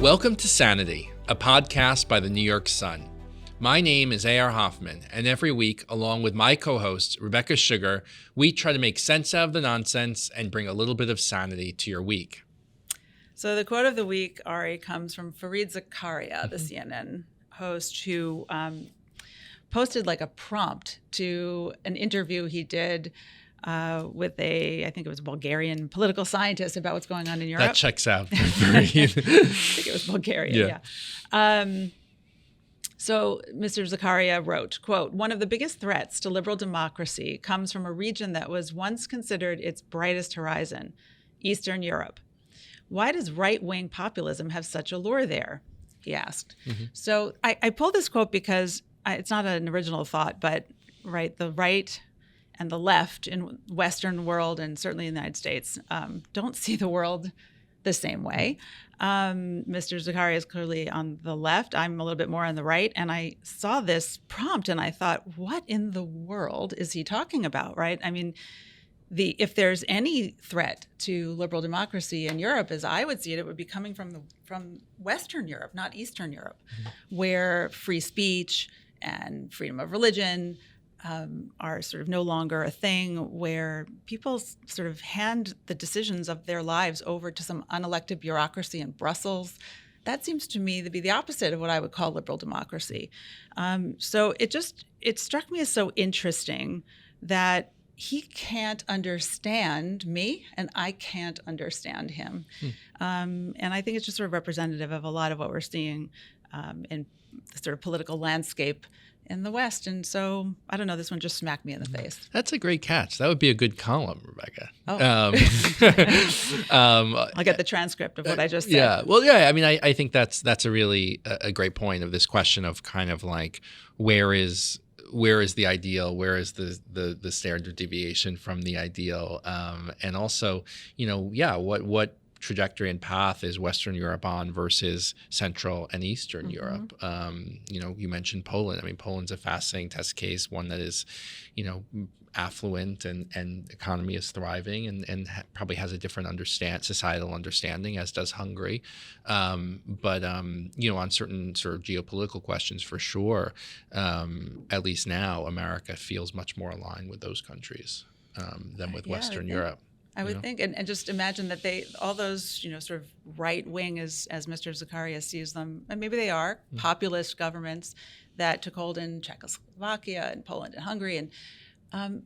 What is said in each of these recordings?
Welcome to Sanity, a podcast by the New York Sun. My name is A.R. Hoffman, and every week, along with my co-host, Rebecca Sugar, we try to make sense out of the nonsense and bring a little bit of sanity to your week. So the quote of the week, Ari, comes from Fareed Zakaria, the CNN host, who posted like a prompt to an interview he did with I think it was a Bulgarian political scientist about what's going on in Europe. That checks out. I think it was Bulgarian, yeah. So Mr. Zakaria wrote, quote, "One of the biggest threats to liberal democracy comes from a region that was once considered its brightest horizon, Eastern Europe. Why does right-wing populism have such a lure there?" he asked. Mm-hmm. So I pulled this quote because it's not an original thought, but the right and the left in Western world, and certainly in the United States, don't see the world the same way. Mr. Zakaria is clearly on the left. I'm a little bit more on the right. And I saw this prompt and I thought, what in the world is he talking about, right? I mean, if there's any threat to liberal democracy in Europe, as I would see it, it would be coming from Western Europe, not Eastern Europe, where free speech and freedom of religion are sort of no longer a thing, where people sort of hand the decisions of their lives over to some unelected bureaucracy in Brussels. That seems to me to be the opposite of what I would call liberal democracy. So it struck me as so interesting that he can't understand me and I can't understand him. And I think it's just sort of representative of a lot of what we're seeing in the sort of political landscape in the West. And so, I don't know, this one just smacked me in the face. That's a great catch. That would be a good column, Rebecca. Oh. I'll get the transcript of what I just said. Yeah. Well, yeah, I mean, I think that's a really a great point of this question of kind of like, where is the ideal? Where is the standard deviation from the ideal? And also, what trajectory and path is Western Europe on versus Central and Eastern Europe? You mentioned Poland. I mean, Poland's a fascinating test case, one that is, affluent and economy is thriving and probably has a different societal understanding, as does Hungary. But on certain sort of geopolitical questions, for sure, at least now, America feels much more aligned with those countries than with Western Europe. I would think, and just imagine that all those, sort of right wing, as Mr. Zakaria sees them, and maybe they are populist governments that took hold in Czechoslovakia and Poland and Hungary, and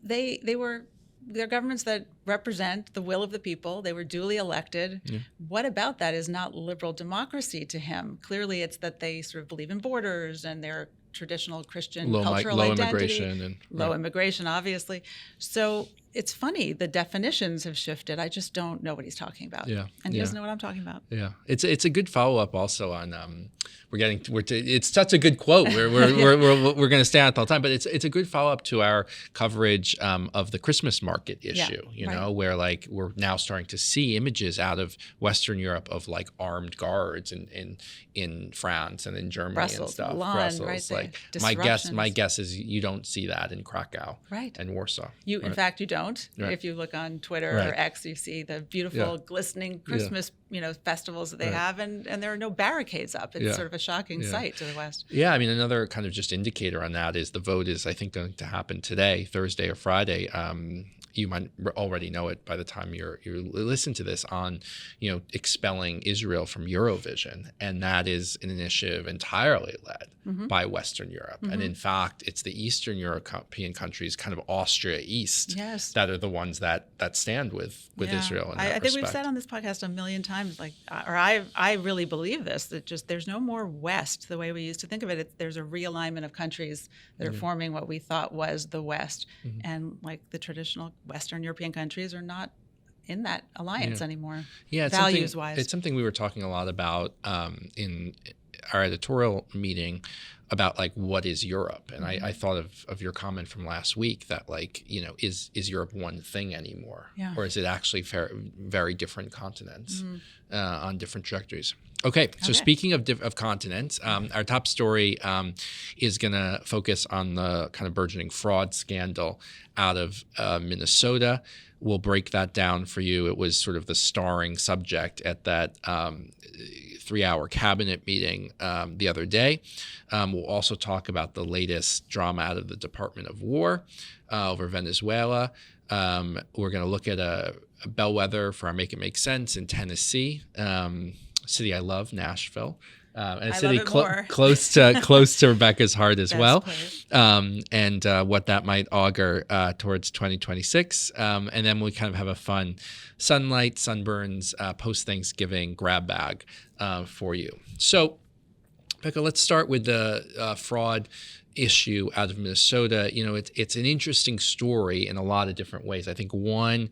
they're governments that represent the will of the people. They were duly elected. Yeah. What about that is not liberal democracy to him? Clearly, it's that they sort of believe in borders and their traditional Christian cultural identity. Low immigration, obviously. So it's funny, the definitions have shifted. I just don't know what he's talking about. Yeah. And he doesn't know what I'm talking about. Yeah. It's a good follow-up also on it's such a good quote. We're going to stay on it all the time, but it's a good follow-up to our coverage of the Christmas market issue, where like we're now starting to see images out of Western Europe of like armed guards in France and in Germany Brussels, and stuff. Milan, Brussels, right, like my guess is you don't see that in Krakow and Warsaw. In fact, you don't. Right. If you look on Twitter or X, you see the beautiful glistening Christmas festivals that they have, and there are no barricades up. It's sort of a shocking sight to the West. Yeah, I mean, another kind of just indicator on that is the vote is, I think, going to happen today, Thursday or Friday. You might already know it by the time you listen to this, on expelling Israel from Eurovision, and that is an initiative entirely led by Western Europe. And in fact, it's the Eastern European countries, kind of Austria East, that are the ones that stand with Israel. In that I think we've said on this podcast a million times, I really believe this, that just there's no more West the way we used to think of it. There's a realignment of countries that are forming what we thought was the West, and like the traditional Western European countries are not in that alliance anymore. Yeah, values-wise. It's something we were talking a lot about in our editorial meeting about like what is Europe, and I thought of your comment from last week that like is Europe one thing anymore, or is it actually very different continents on different trajectories? Okay, so speaking of continents, our top story is going to focus on the kind of burgeoning fraud scandal out of Minnesota. We'll break that down for you. It was sort of the starring subject at that 3-hour cabinet meeting the other day. We'll also talk about the latest drama out of the Department of War over Venezuela. We're going to look at a bellwether for our Make It Make Sense in Tennessee, city I love, Nashville. And a city close to Rebecca's heart as well, and what that might augur towards 2026. And then we kind of have a fun sunlight, sunburns, post-Thanksgiving grab bag for you. So, Becca, let's start with the fraud issue out of Minnesota. It's an interesting story in a lot of different ways. I think one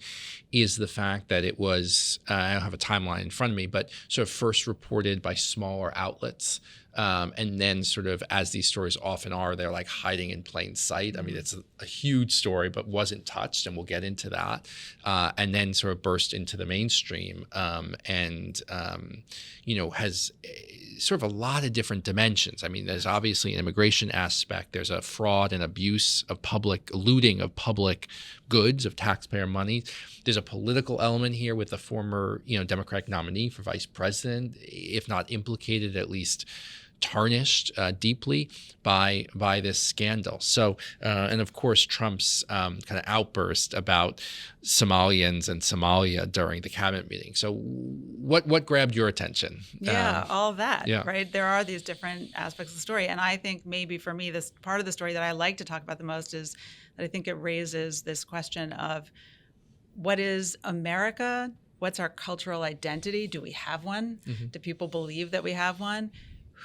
is the fact that it was, I don't have a timeline in front of me, but sort of first reported by smaller outlets. And then sort of, as these stories often are, they're like hiding in plain sight. I mean, it's a huge story, but wasn't touched, and we'll get into that. And then sort of burst into the mainstream and has sort of a lot of different dimensions. I mean, there's obviously an immigration aspect. There's a fraud and abuse of looting of public goods, of taxpayer money. There's a political element here with the former, Democratic nominee for vice president, if not implicated, at least tarnished deeply by this scandal. So, and of course, Trump's kind of outburst about Somalians and Somalia during the cabinet meeting. So what grabbed your attention? Yeah, all of that, right? There are these different aspects of the story. And I think maybe for me, this part of the story that I like to talk about the most is that I think it raises this question of what is America? What's our cultural identity? Do we have one? Do people believe that we have one?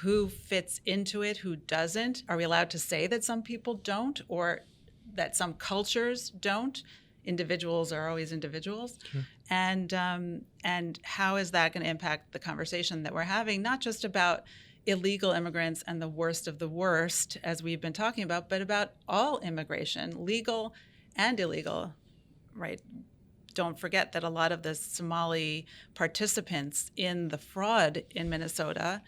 Who fits into it? Who doesn't? Are we allowed to say that some people don't, or that some cultures don't? Individuals are always individuals. Sure. And how is that going to impact the conversation that we're having, not just about illegal immigrants and the worst of the worst, as we've been talking about, but about all immigration, legal and illegal, right? Don't forget that a lot of the Somali participants in the fraud in Minnesota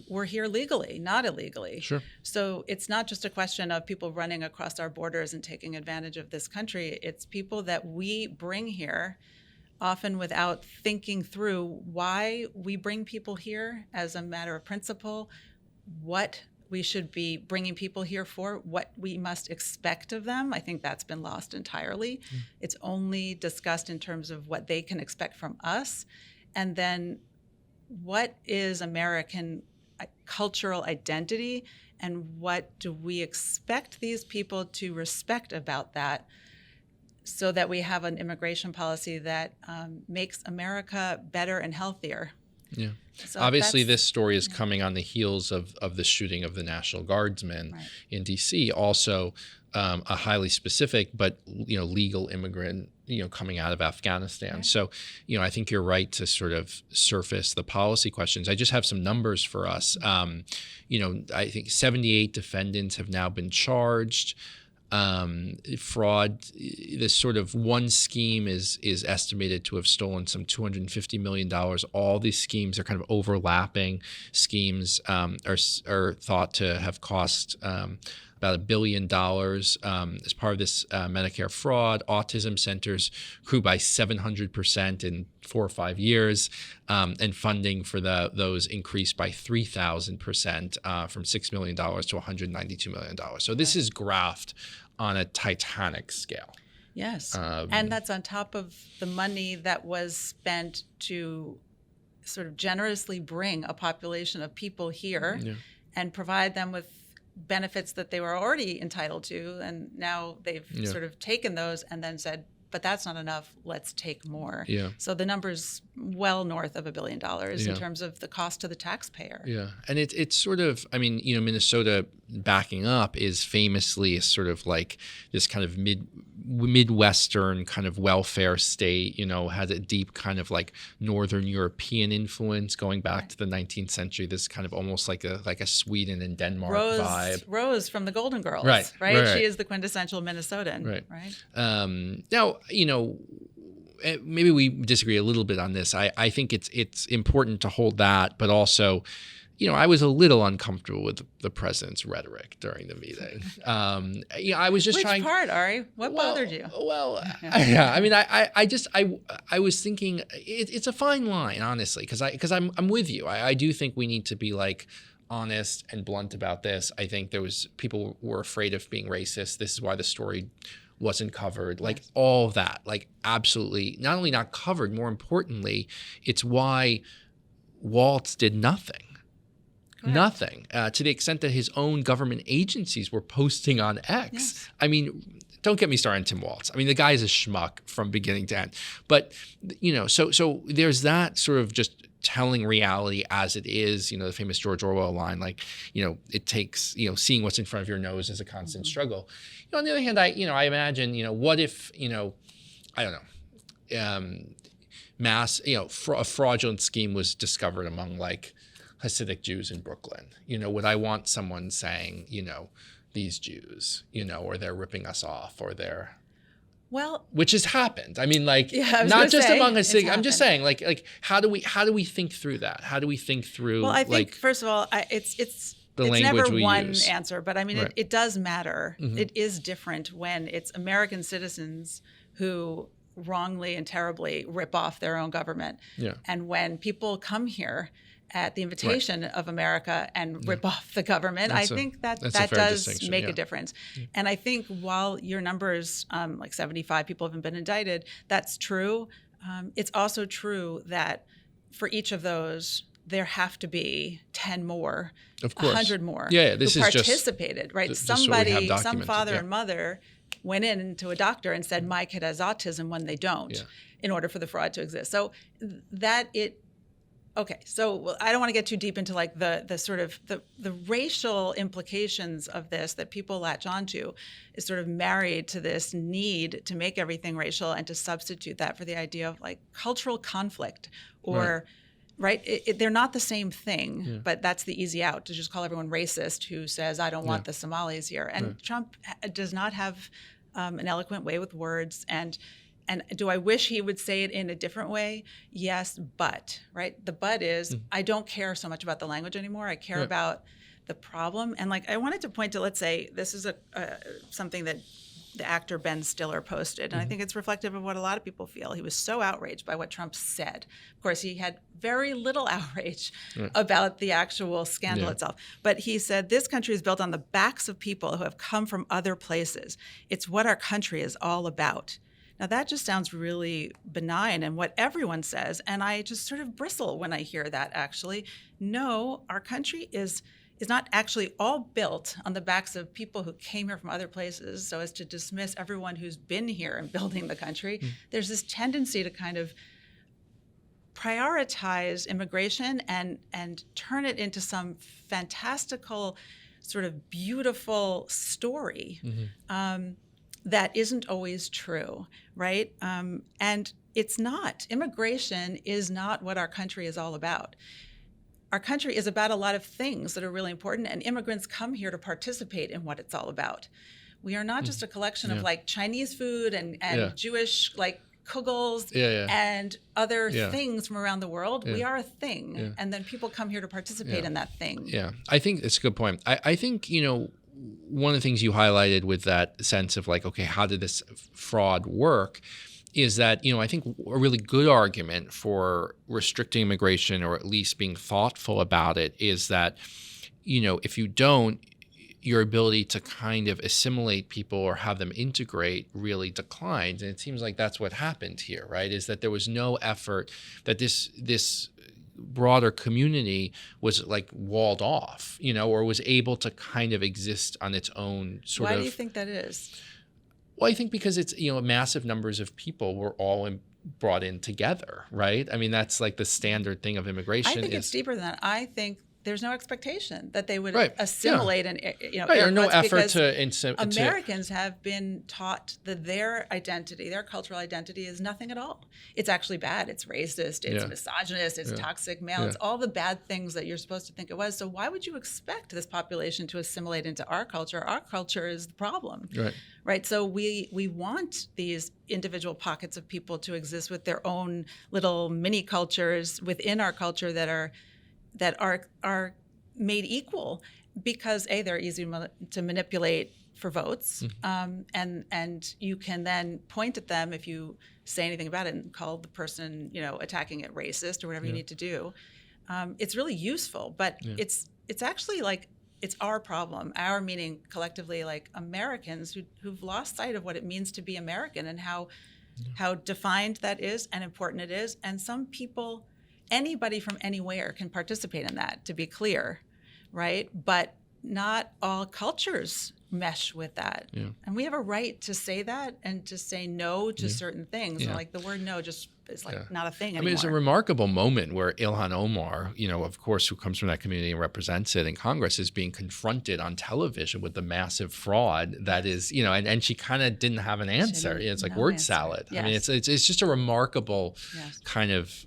were here legally, not illegally. Sure. So it's not just a question of people running across our borders and taking advantage of this country. It's people that we bring here, often without thinking through why we bring people here as a matter of principle, what we should be bringing people here for, what we must expect of them. I think that's been lost entirely. It's only discussed in terms of what they can expect from us. And then what is American cultural identity, and what do we expect these people to respect about that, so that we have an immigration policy that makes America better and healthier. Yeah. So obviously, this story is coming on the heels of the shooting of the National Guardsman in D.C. Also, a highly specific but legal immigrant coming out of Afghanistan. Right. So I think you're right to sort of surface the policy questions. I just have some numbers for us. I think 78 defendants have now been charged. Fraud, this sort of one scheme is estimated to have stolen some $250 million. All these schemes are kind of overlapping schemes, are thought to have cost about $1 billion as part of this Medicare fraud. Autism centers grew by 700% in 4 or 5 years, and funding for those increased by 3,000% from $6 million to $192 million. So this is graphed on a titanic scale. Yes, and that's on top of the money that was spent to sort of generously bring a population of people here and provide them with benefits that they were already entitled to, and now they've sort of taken those and then said, but that's not enough, let's take more. Yeah. So the number's well north of $1 billion in terms of the cost to the taxpayer. Yeah. And it's sort of, Minnesota, backing up, is famously sort of like this kind of Midwestern kind of welfare state, has a deep kind of like Northern European influence going back to the 19th century. This kind of almost like a Sweden and Denmark vibe. Rose from the Golden Girls, right? She is the quintessential Minnesotan, right? Now, maybe we disagree a little bit on this. I think it's important to hold that, but also, I was a little uncomfortable with the president's rhetoric during the meeting. I was just Which part, Ari? What bothered you? Well, yeah. I mean, I was thinking it's a fine line, honestly, because I'm with you. I do think we need to be like honest and blunt about this. I think people were afraid of being racist. This is why the story wasn't covered, like all of that, like absolutely not only not covered, more importantly, it's why Waltz did nothing. Correct. Nothing, to the extent that his own government agencies were posting on X. Yes. I mean, don't get me started on Tim Waltz. I mean, the guy is a schmuck from beginning to end. But, so there's that sort of just telling reality as it is, the famous George Orwell line, like, it takes, seeing what's in front of your nose is a constant struggle. On the other hand, I imagine, what if, I don't know, a fraudulent scheme was discovered among like Hasidic Jews in Brooklyn. Would I want someone saying, these Jews, or they're ripping us off, or they're, which has happened. I mean, like, not just among Hasidic. I'm just saying, like, how do we think through that? How do we think through? Well, I think first of all, it's never one answer, but I mean, it does matter. Mm-hmm. It is different when it's American citizens who wrongly and terribly rip off their own government, and when people come here at the invitation of America and rip off the government. I think that does make a difference. Yeah. And I think while your numbers, like 75 people haven't been indicted, that's true. It's also true that for each of those, there have to be 10 more, of course, 100 more who participated, right? Somebody, some father and mother went into a doctor and said, my kid has autism when they don't, in order for the fraud to exist. So okay, so I don't want to get too deep into like the sort of the racial implications of this that people latch onto is sort of married to this need to make everything racial and to substitute that for the idea of like cultural conflict or they're not the same thing, but that's the easy out, to just call everyone racist who says, I don't want the Somalis here. And Trump does not have an eloquent way with words. And do I wish he would say it in a different way? Yes, but, right? The but is, I don't care so much about the language anymore. I care about the problem. And like, I wanted to point to, let's say, this is something that the actor Ben Stiller posted. And I think it's reflective of what a lot of people feel. He was so outraged by what Trump said. Of course, he had very little outrage about the actual scandal itself. But he said, this country is built on the backs of people who have come from other places. It's what our country is all about. Now, that just sounds really benign and what everyone says, and I just sort of bristle when I hear that, actually. No, our country is not actually all built on the backs of people who came here from other places so as to dismiss everyone who's been here and building the country. There's this tendency to kind of prioritize immigration and turn it into some fantastical, sort of beautiful story. That isn't always true, right? And it's not. Immigration is not what our country is all about. Our country is about a lot of things that are really important, and immigrants come here to participate in what it's all about. We are not just a collection of like Chinese food and Jewish like kugels and other things from around the world. We are a thing, and then people come here to participate in that thing. Yeah, I think it's a good point. I think, one of the things you highlighted with that sense of like, okay, how did this fraud work, is that, I think a really good argument for restricting immigration, or at least being thoughtful about it, is that, if you don't, your ability to kind of assimilate people or have them integrate really declines. And it seems like that's what happened here, right? Is that there was no effort, that this broader community was like walled off, or was able to kind of exist on its own sort of. Why do you think that is? Well, I think because it's, massive numbers of people were all brought in together, right? I mean, that's like the standard thing of immigration. I think it's deeper than that. I think there's no expectation that they would Right. assimilate and Or no effort because to Americans have been taught that their identity, their cultural identity, is nothing at all. It's actually bad. It's racist. It's misogynist. It's toxic male. It's all the bad things that you're supposed to think it was. So why would you expect this population to assimilate into our culture? Our culture is the problem. Right. So we want these individual pockets of people to exist with their own little mini cultures within our culture that are made equal because they're easy to manipulate for votes, and you can then point at them if you say anything about it and call the person attacking it racist or whatever you need to do. It's really useful, but it's actually like it's our problem, our meaning collectively, like Americans who've lost sight of what it means to be American and how defined that is and important it is, and some people. Anybody from anywhere can participate in that, to be clear, right? But not all cultures mesh with that. And we have a right to say that and to say no to certain things. And like the word no just is like not a thing anymore. I mean, it's a remarkable moment where Ilhan Omar, of course, who comes from that community and represents it in Congress, is being confronted on television with the massive fraud that is, and she kind of didn't have an answer. It's like word salad. I mean, it's just a remarkable kind of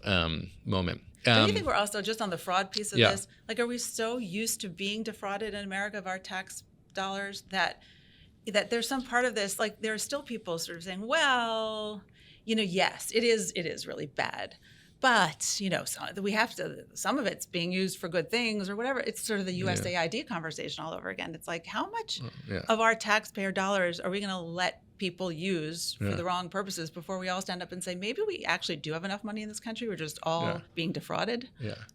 moment. Do you think we're also just on the fraud piece of this? Like, are we so used to being defrauded in America of our tax dollars that there's some part of this, like there are still people sort of saying, well, yes, it is really bad. But, some of it's being used for good things or whatever. It's sort of the USAID conversation all over again. It's like, how much of our taxpayer dollars are we going to let people use for the wrong purposes before we all stand up and say, maybe we actually do have enough money in this country. We're just all being defrauded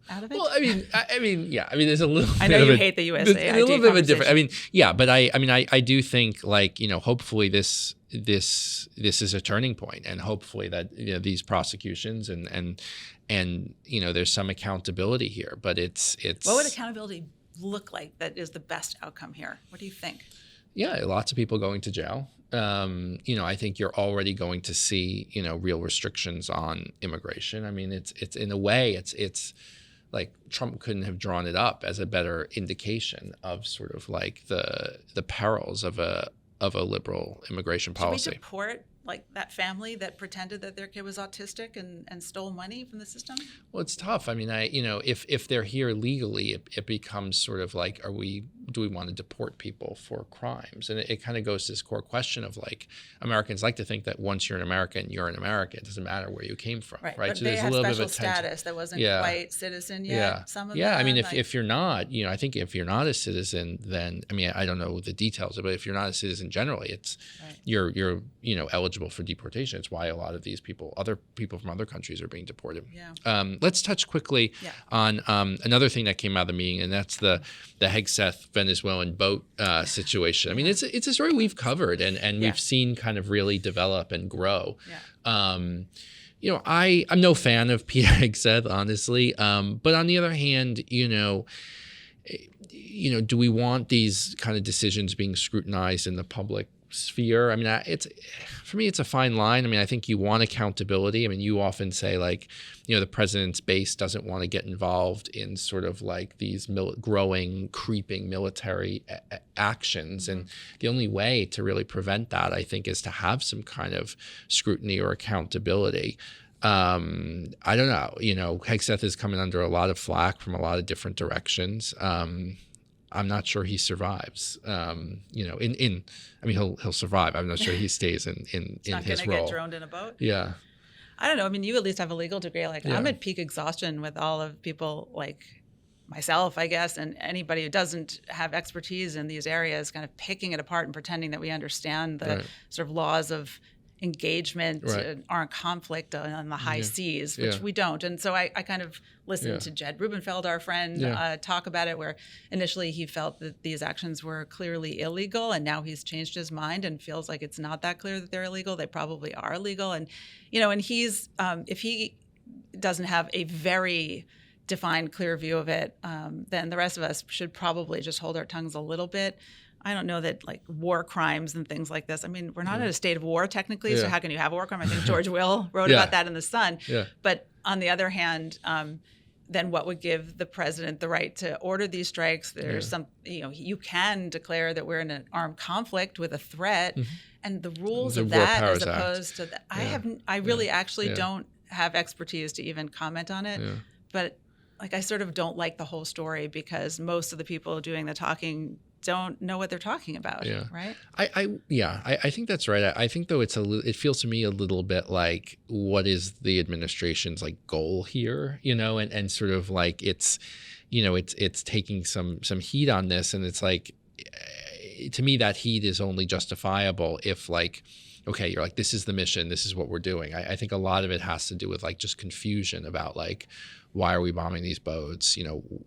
out of it. Well, I mean, there's a little. I know you hate the USAID. A little bit of a different. But I do think hopefully this is a turning point, and hopefully that these prosecutions and there's some accountability here. But it's what would accountability look like that is the best outcome here? What do you think? Yeah, lots of people going to jail. I think you're already going to see, real restrictions on immigration. I mean, it's in a way, it's like Trump couldn't have drawn it up as a better indication of sort of like the perils of a liberal immigration policy. Should we deport like that family that pretended that their kid was autistic and stole money from the system? Well, it's tough. I mean, if they're here legally, it becomes sort of like, do we want to deport people for crimes? And it kind of goes to this core question of like, Americans like to think that once you're an American, you're an American. It doesn't matter where you came from, right? But so they there's have a little special bit of a status that wasn't quite citizen yet. Some of them. I mean, if you're not, I think if you're not a citizen, then I don't know the details, but if you're not a citizen generally, it's you're eligible for deportation. It's why a lot of these people, other people from other countries, are being deported. Let's touch quickly on another thing that came out of the meeting, and that's the Hegseth Venezuelan boat situation. I mean, it's a story we've covered and we've seen kind of really develop and grow. I'm no fan of Peter Hegseth, honestly, but on the other hand, do we want these kind of decisions being scrutinized in the public sphere? I mean, for me, it's a fine line. I mean, I think you want accountability. I mean, you often say like, the president's base doesn't want to get involved in sort of like these growing, creeping military actions. And the only way to really prevent that, I think, is to have some kind of scrutiny or accountability. I don't know. Hegseth is coming under a lot of flack from a lot of different directions. I'm not sure he survives. He'll survive. I'm not sure he stays in his role. He's not going to get droned in a boat. Yeah. I don't know. I mean, you at least have a legal degree. Like I'm at peak exhaustion with all of people like myself, I guess, and anybody who doesn't have expertise in these areas, kind of picking it apart and pretending that we understand the sort of laws of engagement armed conflict on the high seas, which we don't. And so I kind of listened to Jed Rubenfeld, our friend, talk about it, where initially he felt that these actions were clearly illegal, and now he's changed his mind and feels like it's not that clear that they're illegal. They probably are illegal. And, and he's, if he doesn't have a very defined, clear view of it, then the rest of us should probably just hold our tongues a little bit. I don't know that like war crimes and things like this. I mean, we're not in a state of war technically, so how can you have a war crime? I think George Will wrote about that in The Sun. But on the other hand, then what would give the president the right to order these strikes? There's some, you can declare that we're in an armed conflict with a threat, and the rules The of War that, Powers as opposed Act. to that, I really actually don't have expertise to even comment on it. But like, I sort of don't like the whole story because most of the people doing the talking don't know what they're talking about. Right. I think that's right. I think though it feels to me a little bit like, what is the administration's like goal here, and sort of like it's taking some heat on this, and it's like, to me that heat is only justifiable if like, okay, you're like, this is the mission, this is what we're doing. I think a lot of it has to do with like just confusion about like, why are we bombing these boats?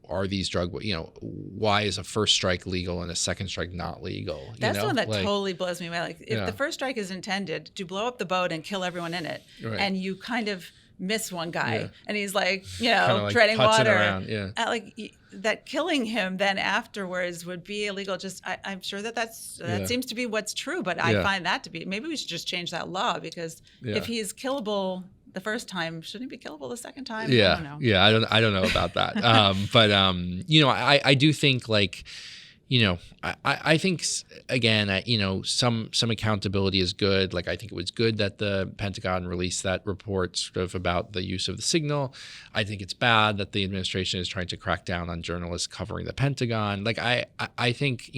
Are these why is a first strike legal and a second strike not legal? That's the one that totally blows me away. Like, if the first strike is intended to blow up the boat and kill everyone in it, and you kind of miss one guy, and he's like, treading water, that killing him then afterwards would be illegal. Just, I'm sure that seems to be what's true, but I find that to be, maybe we should just change that law, because if he's killable the first time, shouldn't he be killable the second time? I don't know. I don't know about that. But I do think like, I think again, some accountability is good. Like, I think it was good that the Pentagon released that report sort of about the use of the signal. I think it's bad that the administration is trying to crack down on journalists covering the Pentagon. Like, I think,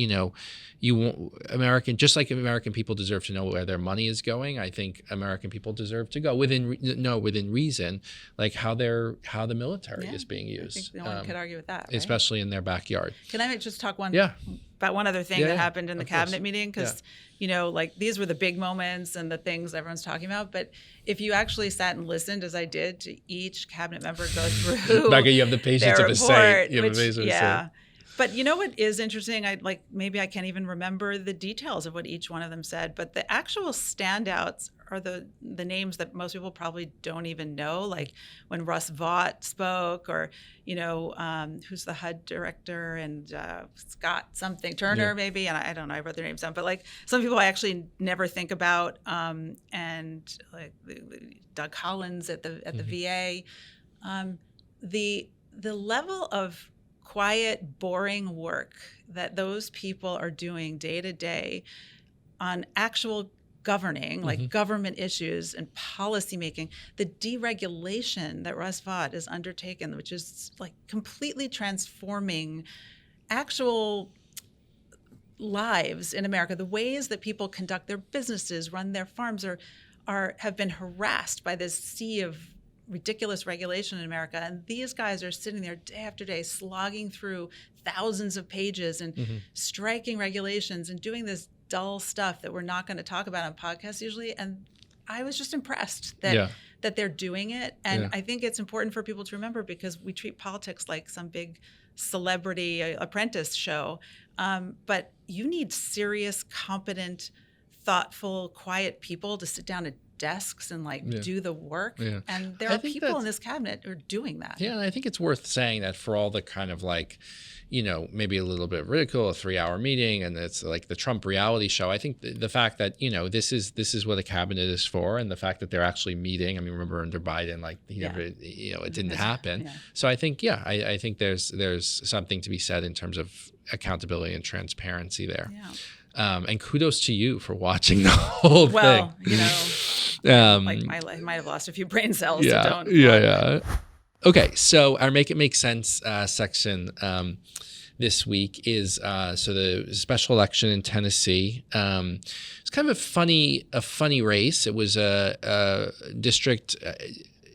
just like American people deserve to know where their money is going, I think American people deserve to go within reason, like how the military is being used. I think no one could argue with that, right? Especially in their backyard. Can I just talk about one other thing that happened in the cabinet meeting? Because, like, these were the big moments and the things everyone's talking about. But if you actually sat and listened, as I did, to each cabinet member go through Becca, you have the patience of a saint. But you know what is interesting? Maybe I can't even remember the details of what each one of them said, but the actual standouts are the names that most people probably don't even know, like when Russ Vought spoke, or who's the HUD director, and Scott something Turner maybe, and I don't know, I wrote their names down, but like some people I actually never think about, and like Doug Collins at the VA, the level of quiet, boring work that those people are doing day to day on actual governing, like government issues and policy making, the deregulation that Russ Vought has undertaken, which is like completely transforming actual lives in America. The ways that people conduct their businesses, run their farms, have been harassed by this sea of ridiculous regulation in America, and these guys are sitting there day after day slogging through thousands of pages and striking regulations and doing this dull stuff that we're not going to talk about on podcasts usually. And I was just impressed that they're doing it. And I think it's important for people to remember, because we treat politics like some big celebrity apprentice show, but you need serious, competent, thoughtful, quiet people to sit down at desks and do the work. And there are people in this cabinet who are doing that. And I think it's worth saying that for all the kind of like, maybe a little bit of ridicule, a 3-hour meeting, and it's like the Trump reality show. I think the fact that, this is what a cabinet is for, and the fact that they're actually meeting. I mean, remember under Biden, like he never, it didn't happen. So I think, I think there's something to be said in terms of accountability and transparency there. And kudos to you for watching the whole thing. Well, I might have lost a few brain cells. So don't. Okay, so our Make It Make Sense section this week is so the special election in Tennessee. It's kind of a funny race. It was a district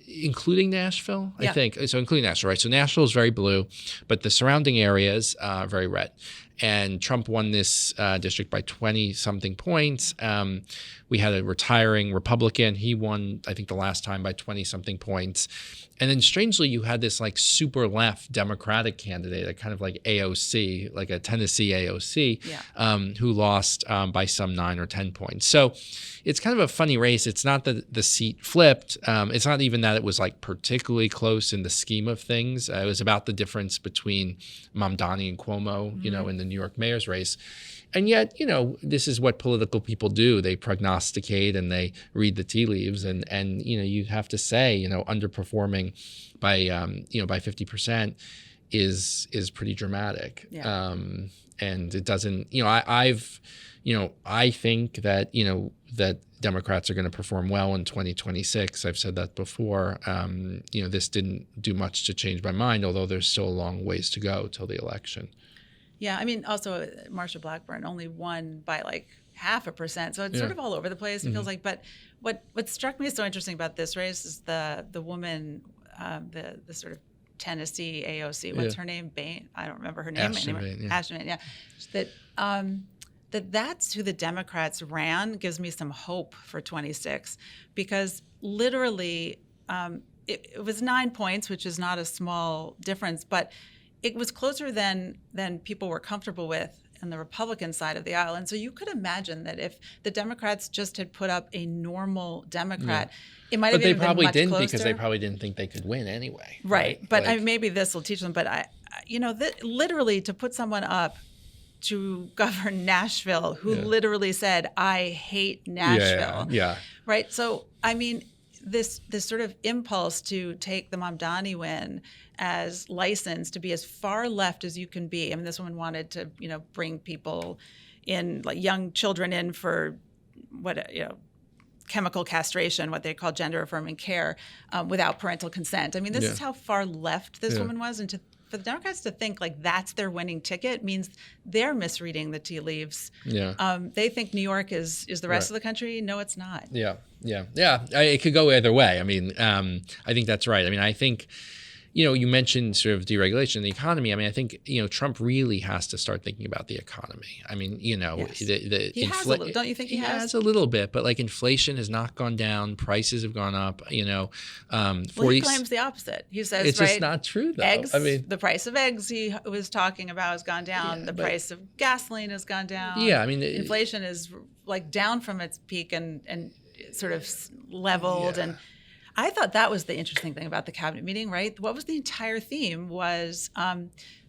including Nashville, I think. So including Nashville, right? So Nashville is very blue, but the surrounding areas are very red. And Trump won this district by 20-something points. We had a retiring Republican. He won, I think, the last time by 20-something points. And then strangely, you had this like super left Democratic candidate, a kind of like AOC, like a Tennessee AOC, who lost by some 9 or 10 points. So it's kind of a funny race. It's not that the seat flipped. It's not even that it was like particularly close in the scheme of things. It was about the difference between Mamdani and Cuomo, in the New York mayor's race. And yet, this is what political people do. They prognosticate and they read the tea leaves. And you have to say, underperforming by 50% is pretty dramatic. Yeah. And it doesn't, I think that, that Democrats are going to perform well in 2026. I've said that before. This didn't do much to change my mind, although there's still a long ways to go till the election. Yeah, I mean, also Marsha Blackburn only won by like 0.5%, so it's sort of all over the place. It feels like. But what struck me so interesting about this race is the woman, the sort of Tennessee AOC. What's her name? Bain. I don't remember her name. Ashton Bain. Yeah. Ashton Bain. Yeah. That's who the Democrats ran gives me some hope for 26, because literally it was 9 points, which is not a small difference, but it was closer than people were comfortable with on the Republican side of the aisle. And so you could imagine that if the Democrats just had put up a normal Democrat, it might have even been much closer. But they probably didn't, because they probably didn't think they could win anyway. Right. But maybe this will teach them. But literally to put someone up to govern Nashville, who literally said, "I hate Nashville." Yeah. Right. So, I mean, this sort of impulse to take the Mamdani win as license to be as far left as you can be. I mean, this woman wanted to, bring people in, like young children in for chemical castration, what they call gender affirming care, without parental consent. I mean, this is how far left this woman was. And for the Democrats to think like that's their winning ticket means they're misreading the tea leaves. Yeah. They think New York is the rest of the country. No, it's not. Yeah. It could go either way. I mean, I think that's right. I mean, I think, you mentioned sort of deregulation in the economy. I mean, I think, Trump really has to start thinking about the economy. I mean, he has a little, don't you think he has? He has a little bit, but like inflation has not gone down. Prices have gone up, he claims the opposite. He says, it's just not true though. Eggs, the price of eggs he was talking about has gone down. The price of gasoline has gone down. Yeah, I mean, inflation is like down from its peak and sort of leveled. And I thought that was the interesting thing about the cabinet meeting, right? What was the entire theme was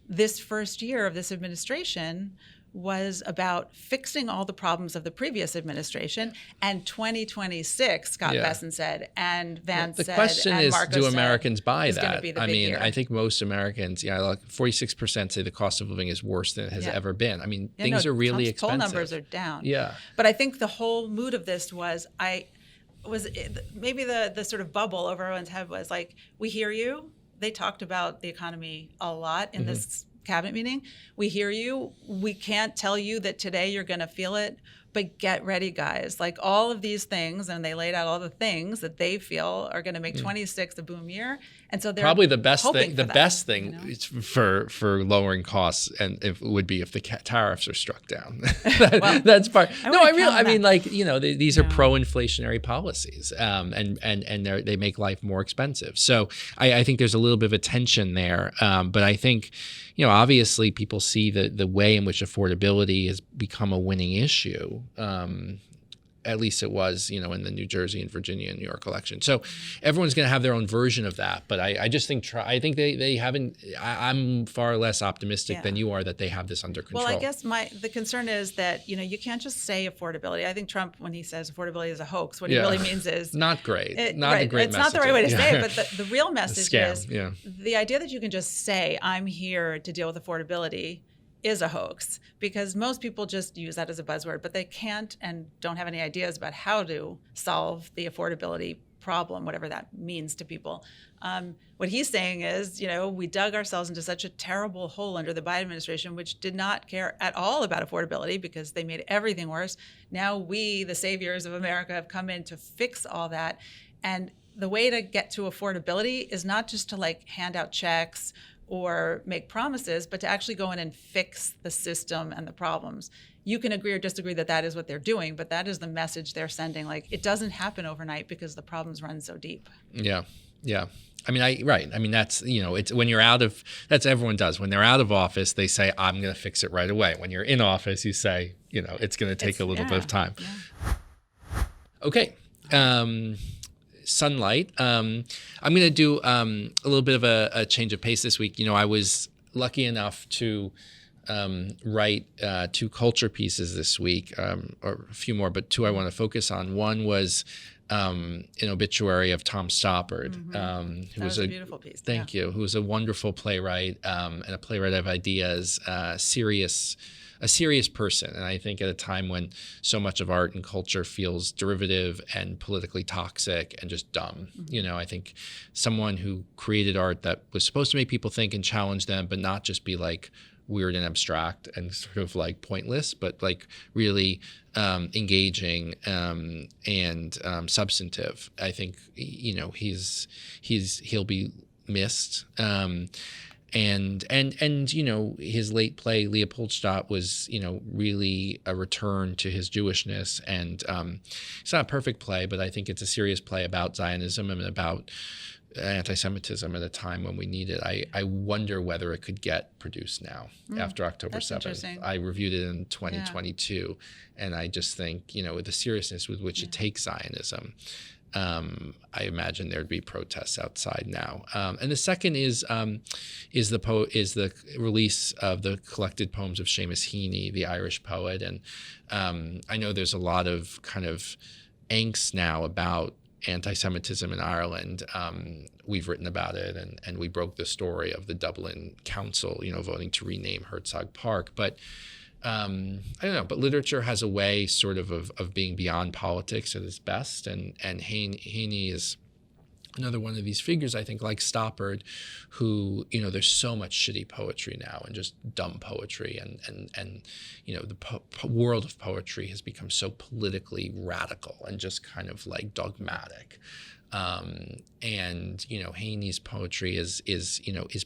this first year of this administration was about fixing all the problems of the previous administration, and 2026, Scott Bessent said, and Vance said, the question and is, Marco do said, Americans buy that? I mean, I think most Americans, like 46% say the cost of living is worse than it has ever been. I mean, things are really expensive. Poll numbers are down. Yeah. But I think the whole mood of this was, maybe the sort of bubble over everyone's head was like, we hear you. They talked about the economy a lot in this cabinet meeting. We hear you. We can't tell you that today you're going to feel it, but get ready, guys. Like all of these things, and they laid out all the things that they feel are going to make 26 a boom year. And so they're probably the best thing. The that, best thing for lowering costs, and it would be if the tariffs are struck down. That's part. I mean, like these are pro-inflationary policies, and they make life more expensive. So I think there's a little bit of a tension there, but I think. Obviously people see the way in which affordability has become a winning issue. At least it was, in the New Jersey and Virginia and New York election. So everyone's going to have their own version of that. But I just think, I think they haven't, I'm far less optimistic than you are that they have this under control. Well, I guess the concern is that, you can't just say affordability. I think Trump, when he says affordability is a hoax, what he really means is. Not great. Not a great It's message. not the right way to say it, but the real message is scam. The idea that you can just say, I'm here to deal with affordability is a hoax, because most people just use that as a buzzword, but they can't and don't have any ideas about how to solve the affordability problem, whatever that means to people. What he's saying is, we dug ourselves into such a terrible hole under the Biden administration, which did not care at all about affordability because they made everything worse. Now we, the saviors of America, have come in to fix all that. And the way to get to affordability is not just to hand out checks or make promises, but to actually go in and fix the system and the problems. You can agree or disagree that is what they're doing, but that is the message they're sending. It doesn't happen overnight because the problems run so deep. Yeah. I mean, right. I mean, that's, it's when you're that's everyone does. When they're out of office, they say, I'm going to fix it right away. When you're in office, you say, it's going to take a little bit of time. Yeah. Okay. Sunlight. I'm going to do a little bit of a change of pace this week. I was lucky enough to write 2 culture pieces this week, or a few more, but 2 I want to focus on. One was an obituary of Tom Stoppard, who was a beautiful piece. Thank you. Who was a wonderful playwright and a playwright of ideas, a serious person. And I think at a time when so much of art and culture feels derivative and politically toxic and just dumb, I think someone who created art that was supposed to make people think and challenge them, but not just be like weird and abstract and sort of like pointless, but like really engaging and substantive. I think he'll be missed. And his late play Leopoldstadt was really a return to his Jewishness, and it's not a perfect play, but I think it's a serious play about Zionism and about anti-Semitism at a time when we need it. I wonder whether it could get produced now after October 7th. I reviewed it in 2022, and I just think with the seriousness with which it takes Zionism, I imagine there'd be protests outside now. And the second is the release of the collected poems of Seamus Heaney, the Irish poet, and I know there's a lot of kind of angst now about anti-Semitism in Ireland. We've written about it, and we broke the story of the Dublin Council, voting to rename Herzog Park. But I don't know. But literature has a way, sort of being beyond politics at its best, and Heaney is another one of these figures, I think, like Stoppard, who there's so much shitty poetry now and just dumb poetry, and the world of poetry has become so politically radical and just kind of like dogmatic. And Heaney's poetry is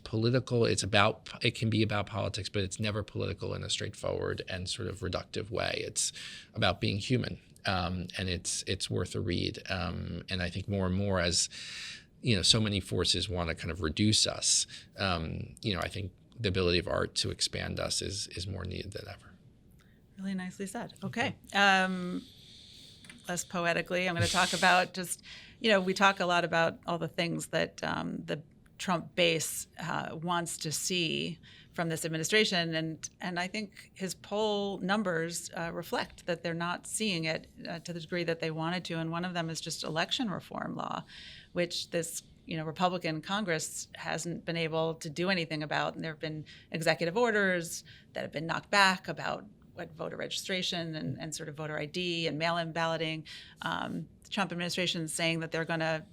political. It can be about politics, but it's never political in a straightforward and sort of reductive way. It's about being human. And it's worth a read. And I think more and more as, so many forces want to kind of reduce us, I think the ability of art to expand us is more needed than ever. Really nicely said. Okay. Less poetically, I'm going to talk about just, we talk a lot about all the things that the Trump base wants to see from this administration, and I think his poll numbers reflect that they're not seeing it to the degree that they wanted to. And one of them is just election reform law, which this Republican Congress hasn't been able to do anything about. And there have been executive orders that have been knocked back about what voter registration and sort of voter ID and mail-in balloting. The Trump administration is saying that they're going to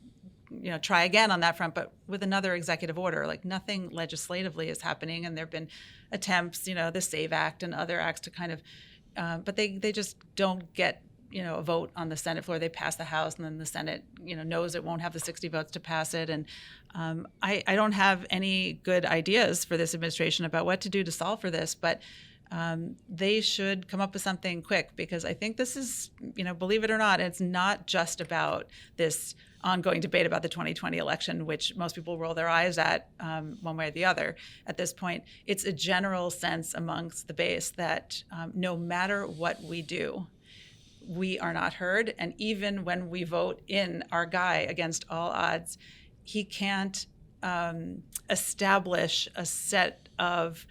try again on that front, but with another executive order. Like nothing legislatively is happening, and there have been attempts, the SAVE Act and other acts to kind of, but they just don't get, a vote on the Senate floor. They pass the House, and then the Senate, knows it won't have the 60 votes to pass it. And I don't have any good ideas for this administration about what to do to solve for this, but they should come up with something quick, because I think this is, believe it or not, it's not just about this ongoing debate about the 2020 election, which most people roll their eyes at one way or the other at this point. It's a general sense amongst the base that no matter what we do, we are not heard. And even when we vote in our guy against all odds, he can't establish a set of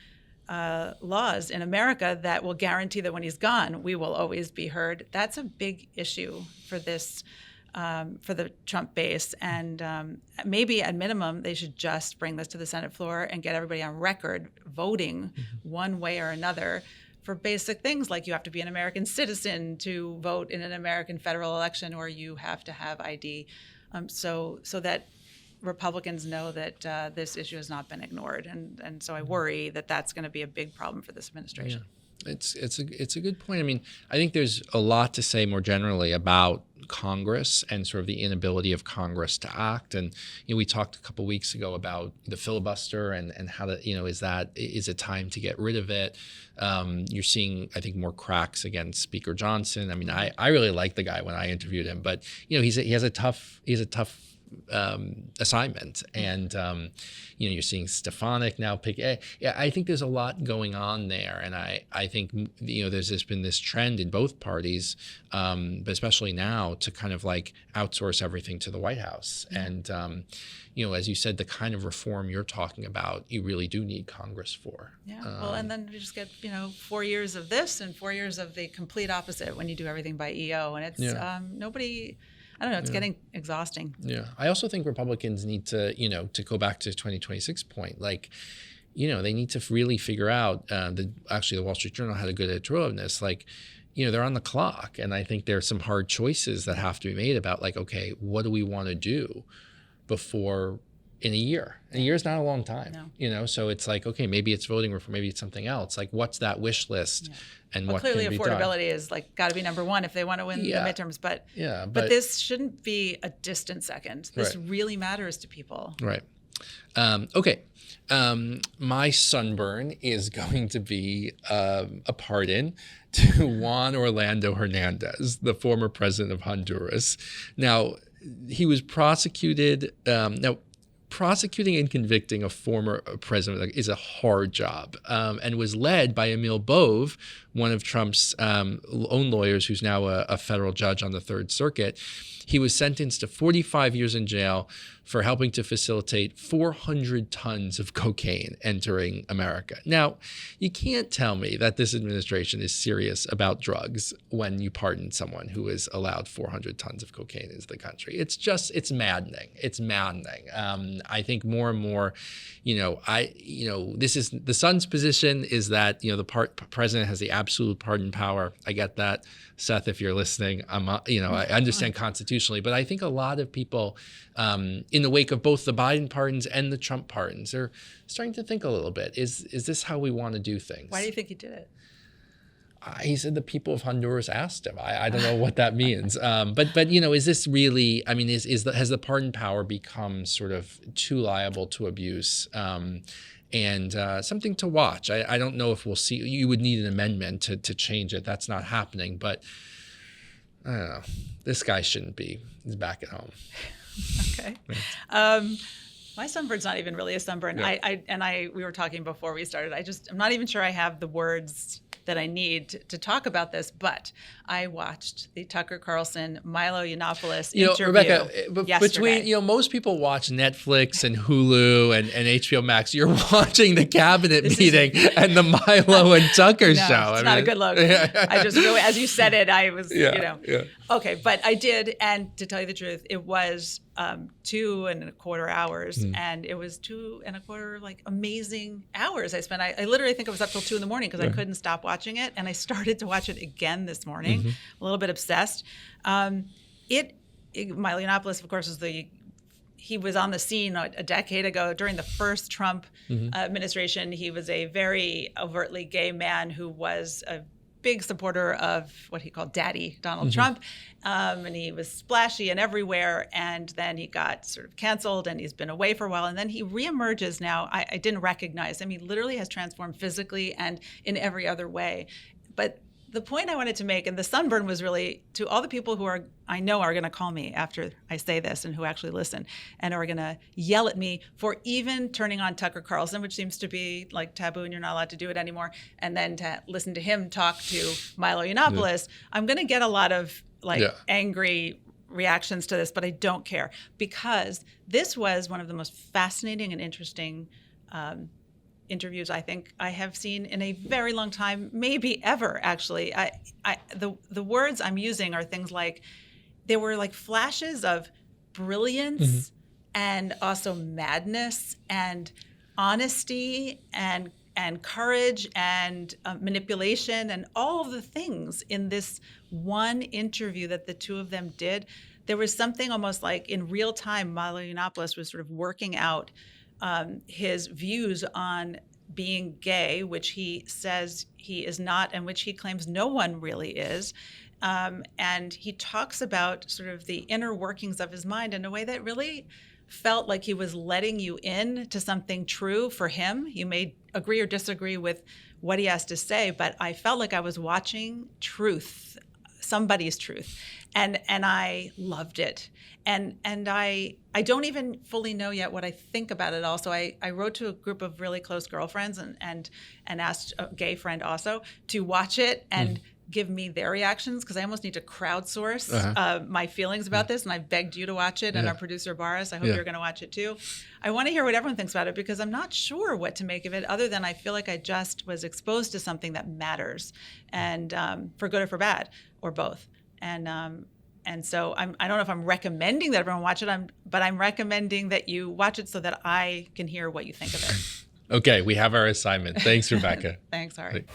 laws in America that will guarantee that when he's gone, we will always be heard. That's a big issue for this, for the Trump base. And maybe at minimum, they should just bring this to the Senate floor and get everybody on record voting one way or another for basic things like you have to be an American citizen to vote in an American federal election, or you have to have ID, so that Republicans know that this issue has not been ignored, and so I worry that that's going to be a big problem for this administration. Yeah. It's a good point. I mean, I think there's a lot to say more generally about Congress and sort of the inability of Congress to act. And we talked a couple weeks ago about the filibuster and how to is it time to get rid of it? You're seeing, I think, more cracks against Speaker Johnson. I mean, I really liked the guy when I interviewed him, but he has a tough assignment. And you're seeing Stefanik now pick. Yeah, I think there's a lot going on there, and I think there's been this trend in both parties, but especially now, to kind of like outsource everything to the White House. And as you said, the kind of reform you're talking about, you really do need Congress for. Yeah. Well, and then we just get 4 years of this and 4 years of the complete opposite when you do everything by EO, and it's nobody. I don't know. It's getting exhausting. Yeah. I also think Republicans need to, to go back to 2026 point, like, they need to really figure out, actually the Wall Street Journal had a good editorial on this, like, they're on the clock. And I think there's some hard choices that have to be made about like, okay, what do we want to do before in a year? A year is not a long time, so it's like, okay, maybe it's voting reform, maybe it's something else. Like, what's that wish list? Yeah. And what clearly can be affordability done? is like got to be number one if they want to win the midterms. But this shouldn't be a distant second. This really matters to people. Right. Okay. My sunburn is going to be a pardon to Juan Orlando Hernandez, the former president of Honduras. Now, he was prosecuted. Prosecuting and convicting a former president is a hard job, and was led by Emil Bove, one of Trump's own lawyers, who's now a federal judge on the Third Circuit. He was sentenced to 45 years in jail for helping to facilitate 400 tons of cocaine entering America. Now, you can't tell me that this administration is serious about drugs when you pardon someone who is allowed 400 tons of cocaine into the country. It's maddening. It's maddening. I think more and more, this is the Sun's position is that, the president has the absolute pardon power. I get that. Seth, if you're listening, I understand constitutionally, but I think a lot of people in the wake of both the Biden pardons and the Trump pardons are starting to think a little bit, is this how we want to do things? Why do you think he did it? He said the people of Honduras asked him. I don't know what that means. But is this really, has the pardon power become sort of too liable to abuse? And something to watch. I don't know if we'll see. You would need an amendment to change it. That's not happening. But I don't know. This guy shouldn't be. He's back at home. Okay. My sunburn's not even really a sunburn. Yeah. We were talking before we started. I'm not even sure I have the words that I need to talk about this, but I watched the Tucker Carlson Milo Yiannopoulos interview Rebecca, yesterday. Between, most people watch Netflix and Hulu and HBO Max. You're watching the cabinet meeting and the Milo and Tucker show. It's not a good look. I just really, as you said it, I was, Okay, but I did, and to tell you the truth, it was 2.25 hours, and it was 2.25 amazing hours I spent. I literally think I was up till 2 a.m. because I couldn't stop watching it, and I started to watch it again this morning. A little bit obsessed. Milo Yiannopoulos, of course, he was on the scene a decade ago during the first Trump administration. He was a very overtly gay man who was a big supporter of what he called Daddy Donald Trump. And he was splashy and everywhere. And then he got sort of canceled and he's been away for a while. And then he reemerges now. I didn't recognize him. He literally has transformed physically and in every other way. But the point I wanted to make, and the sunburn was really to all the people who I know are going to call me after I say this and who actually listen and are going to yell at me for even turning on Tucker Carlson, which seems to be like taboo and you're not allowed to do it anymore, and then to listen to him talk to Milo Yiannopoulos. I'm going to get a lot of angry reactions to this, but I don't care because this was one of the most fascinating and interesting interviews I think I have seen in a very long time, maybe ever, actually. The words I'm using are things like, there were like flashes of brilliance and also madness and honesty and courage and manipulation and all of the things in this one interview that the two of them did. There was something almost like in real time, Milo Yiannopoulos was sort of working out his views on being gay, which he says he is not and which he claims no one really is. And he talks about sort of the inner workings of his mind in a way that really felt like he was letting you in to something true for him. You may agree or disagree with what he has to say, but I felt like I was watching truth somebody's truth, and I loved it, and I don't even fully know yet what I think about it all. So I wrote to a group of really close girlfriends and asked a gay friend also to watch it and give me their reactions, because I almost need to crowdsource my feelings about this. And I begged you to watch it, and our producer Boris, I hope you're going to watch it too. I want to hear what everyone thinks about it, because I'm not sure what to make of it, other than I feel like I just was exposed to something that matters, and for good or for bad, or both. And so I don't know if I'm recommending that everyone watch it, but I'm recommending that you watch it so that I can hear what you think of it. Okay, we have our assignment. Thanks, Rebecca. Thanks, Ari.